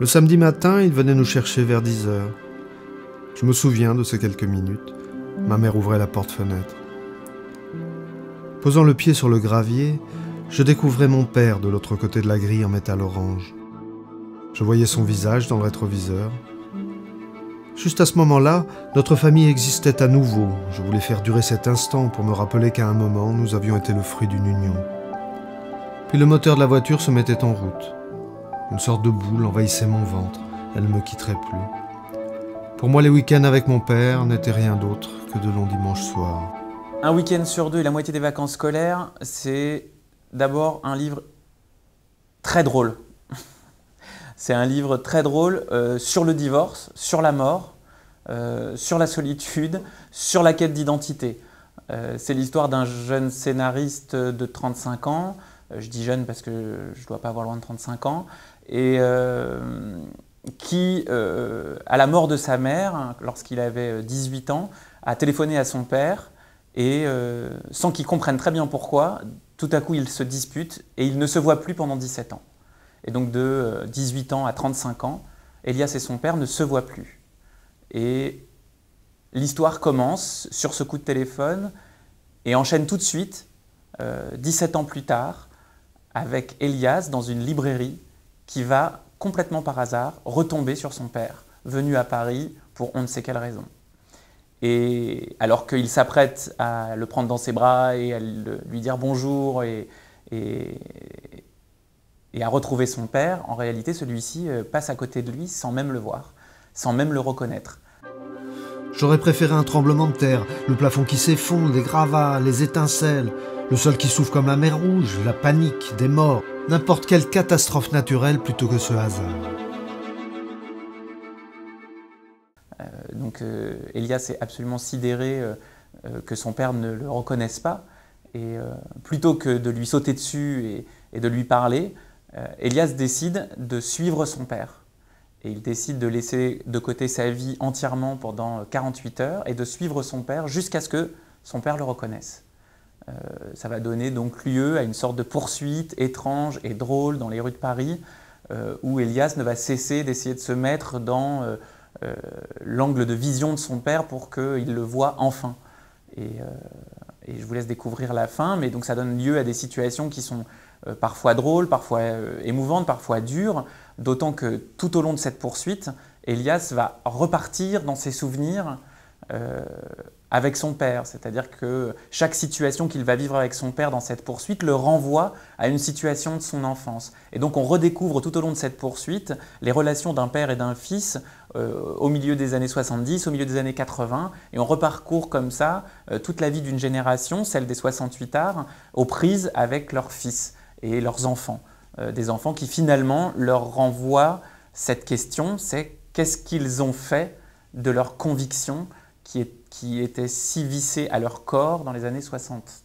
Le samedi matin, il venait nous chercher vers 10 heures. Je me souviens de ces quelques minutes. Ma mère ouvrait la porte-fenêtre. Posant le pied sur le gravier, je découvrais mon père de l'autre côté de la grille en métal orange. Je voyais son visage dans le rétroviseur. Juste à ce moment-là, notre famille existait à nouveau. Je voulais faire durer cet instant pour me rappeler qu'à un moment, nous avions été le fruit d'une union. Puis le moteur de la voiture se mettait en route. Une sorte de boule envahissait mon ventre. Elle ne me quitterait plus. Pour moi, les week-ends avec mon père n'étaient rien d'autre que de longs dimanches soirs. Un week-end sur deux et la moitié des vacances scolaires, c'est d'abord un livre très drôle. C'est un livre très drôle sur le divorce, sur la mort, sur la solitude, sur la quête d'identité. C'est l'histoire d'un jeune scénariste de 35 ans, je dis jeune parce que je ne dois pas avoir loin de 35 ans, et qui, à la mort de sa mère, lorsqu'il avait 18 ans, a téléphoné à son père et sans qu'il comprenne très bien pourquoi, tout à coup ils se disputent et ils ne se voient plus pendant 17 ans. Et donc de 18 ans à 35 ans, Elias et son père ne se voient plus. Et l'histoire commence sur ce coup de téléphone et enchaîne tout de suite, 17 ans plus tard, avec Elias dans une librairie qui va, complètement par hasard, retomber sur son père, venu à Paris pour on ne sait quelle raison. Et alors qu'il s'apprête à le prendre dans ses bras et à lui dire bonjour et à retrouver son père, en réalité, celui-ci passe à côté de lui sans même le voir, sans même le reconnaître. J'aurais préféré un tremblement de terre, le plafond qui s'effondre, les gravats, les étincelles, le sol qui souffle comme la mer Rouge, la panique, des morts, n'importe quelle catastrophe naturelle plutôt que ce hasard. Elias est absolument sidéré que son père ne le reconnaisse pas. Et plutôt que de lui sauter dessus et de lui parler, Elias décide de suivre son père. Et il décide de laisser de côté sa vie entièrement pendant 48 heures et de suivre son père jusqu'à ce que son père le reconnaisse. Ça va donner donc lieu à une sorte de poursuite étrange et drôle dans les rues de Paris où Elias ne va cesser d'essayer de se mettre dans l'angle de vision de son père pour qu'il le voie enfin. Et je vous laisse découvrir la fin, mais donc ça donne lieu à des situations qui sont parfois drôles, parfois émouvantes, parfois dures, d'autant que tout au long de cette poursuite, Elias va repartir dans ses souvenirs avec son père. C'est-à-dire que chaque situation qu'il va vivre avec son père dans cette poursuite le renvoie à une situation de son enfance. Et donc on redécouvre tout au long de cette poursuite les relations d'un père et d'un fils au milieu des années 70, au milieu des années 80, et on reparcourt comme ça toute la vie d'une génération, celle des 68 arts, aux prises avec leurs fils et leurs enfants. Des enfants qui finalement leur renvoient cette question, c'est qu'est-ce qu'ils ont fait de leurs convictions qui étaient si vissées à leur corps dans les années 60.